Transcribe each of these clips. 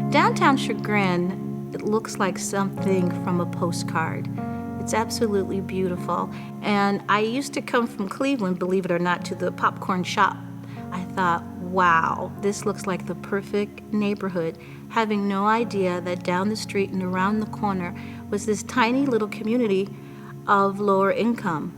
Downtown Chagrin, it looks like something from a postcard. It's absolutely beautiful. And I used to come from Cleveland, believe it or not, to the popcorn shop. I thought, wow, this looks like the perfect neighborhood, having no idea that down the street and around the corner was this tiny little community of lower income.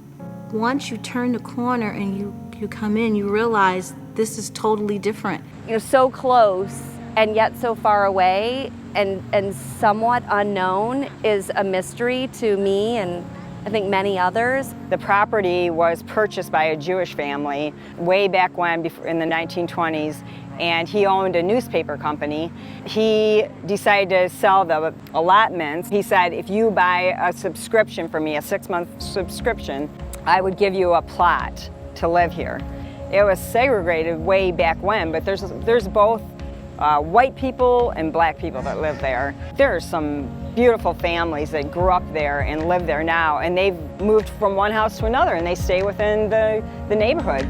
Once you turn the corner and you come in, you realize this is totally different. You're so close and yet so far away and somewhat unknown is a mystery to me and I think many others. The property was purchased by a Jewish family way back when, in the 1920s, and he owned a newspaper company. He decided to sell the allotments. He said, if you buy a subscription for me, a 6-month subscription, I would give you a plot to live here. It was segregated way back when, but there's both white people and black people that live there. There are some beautiful families that grew up there and live there now, and they've moved from one house to another and they stay within the neighborhood.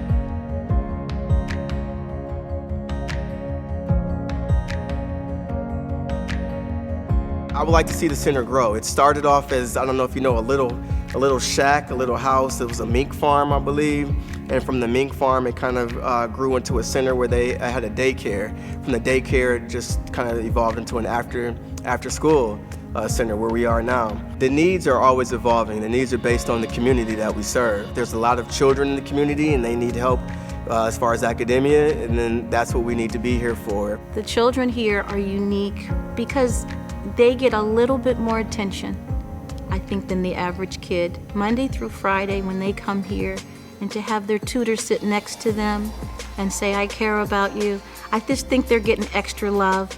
I would like to see the center grow. It started off as, I don't know if you know, a little shack, a little house. It was a mink farm, I believe. And from the mink farm, it kind of grew into a center where they had a daycare. From the daycare, it just kind of evolved into an after school center where we are now. The needs are always evolving. The needs are based on the community that we serve. There's a lot of children in the community and they need help as far as academia, and then that's what we need to be here for. The children here are unique because they get a little bit more attention, I think, than the average kid. Monday through Friday when they come here, and to have their tutor sit next to them and say, I care about you, I just think they're getting extra love.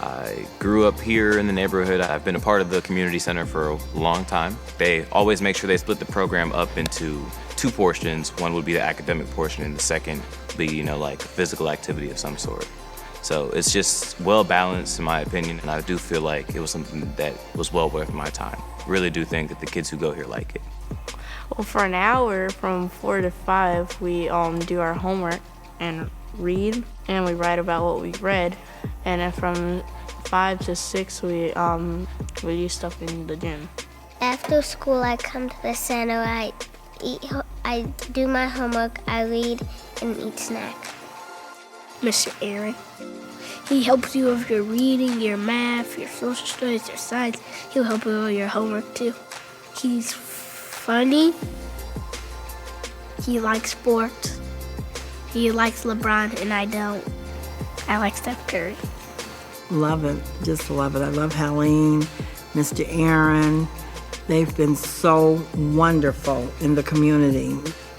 I grew up here in the neighborhood. I've been a part of the community center for a long time. They always make sure they split the program up into 2 portions. One would be the academic portion and the second be, like physical activity of some sort. So it's just well balanced in my opinion, and I do feel like it was something that was well worth my time. Really do think that the kids who go here like it. Well, for an hour from 4 to 5, we do our homework and read, and we write about what we read. And then from 5 to 6, we do stuff in the gym. After school, I come to the center. I do my homework, I read, and eat snack. Mr. Aaron. He helps you with your reading, your math, your social studies, your science. He'll help you with your homework too. He's funny. He likes sports. He likes LeBron and I don't. I like Steph Curry. Love it, just love it. I love Helene, Mr. Aaron. They've been so wonderful in the community.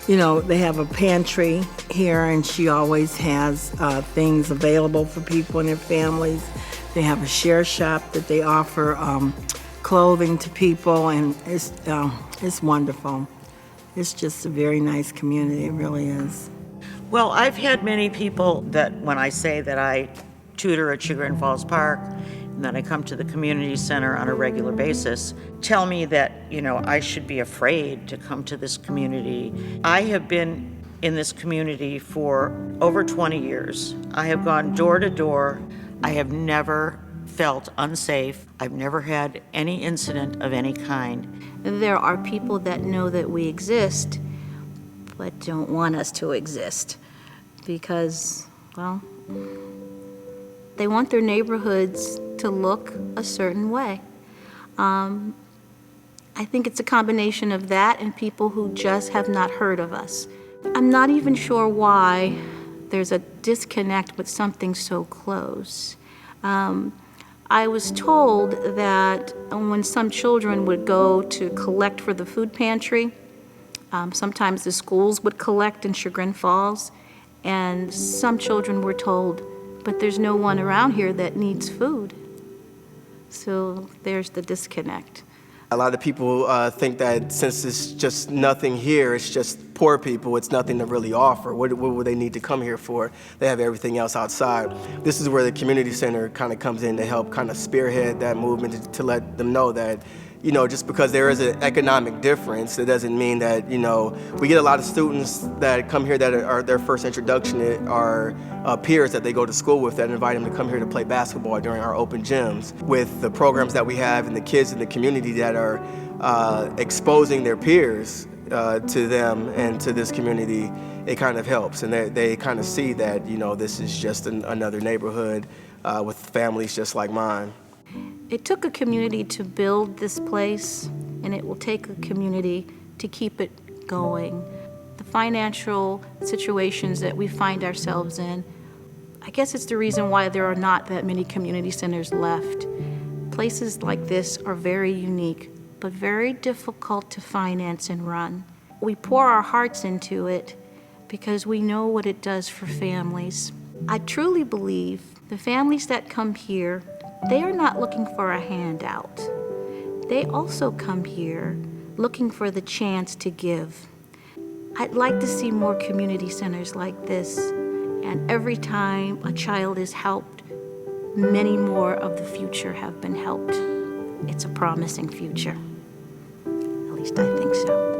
They have a pantry here and she always has things available for people and their families. They have a share shop that they offer clothing to people, and it's wonderful. It's just a very nice community, it really is. Well, I've had many people that when I say that I tutor at Chagrin Falls Park and that I come to the community center on a regular basis, tell me that, I should be afraid to come to this community. I have been in this community for over 20 years. I have gone door to door. I have never felt unsafe. I've never had any incident of any kind. There are people that know that we exist, but don't want us to exist because, well, they want their neighborhoods to look a certain way. I think it's a combination of that and people who just have not heard of us. I'm not even sure why there's a disconnect with something so close. I was told that when some children would go to collect for the food pantry, sometimes the schools would collect in Chagrin Falls, and some children were told, but there's no one around here that needs food. So there's the disconnect. A lot of people think that since it's just nothing here, it's just poor people, it's nothing to really offer. What would they need to come here for? They have everything else outside. This is where the community center kind of comes in to help kind of spearhead that movement, to let them know that you know, just because there is an economic difference, it doesn't mean that, you know, we get a lot of students that come here that are their first introduction are peers that they go to school with that invite them to come here to play basketball during our open gyms. With the programs that we have and the kids in the community that are exposing their peers to them and to this community, it kind of helps. And they kind of see that, you know, this is just another neighborhood with families just like mine. It took a community to build this place, and it will take a community to keep it going. The financial situations that we find ourselves in, I guess it's the reason why there are not that many community centers left. Places like this are very unique, but very difficult to finance and run. We pour our hearts into it because we know what it does for families. I truly believe the families that come here, they are not looking for a handout. They also come here looking for the chance to give. I'd like to see more community centers like this, and every time a child is helped, many more of the future have been helped. It's a promising future. At least I think so.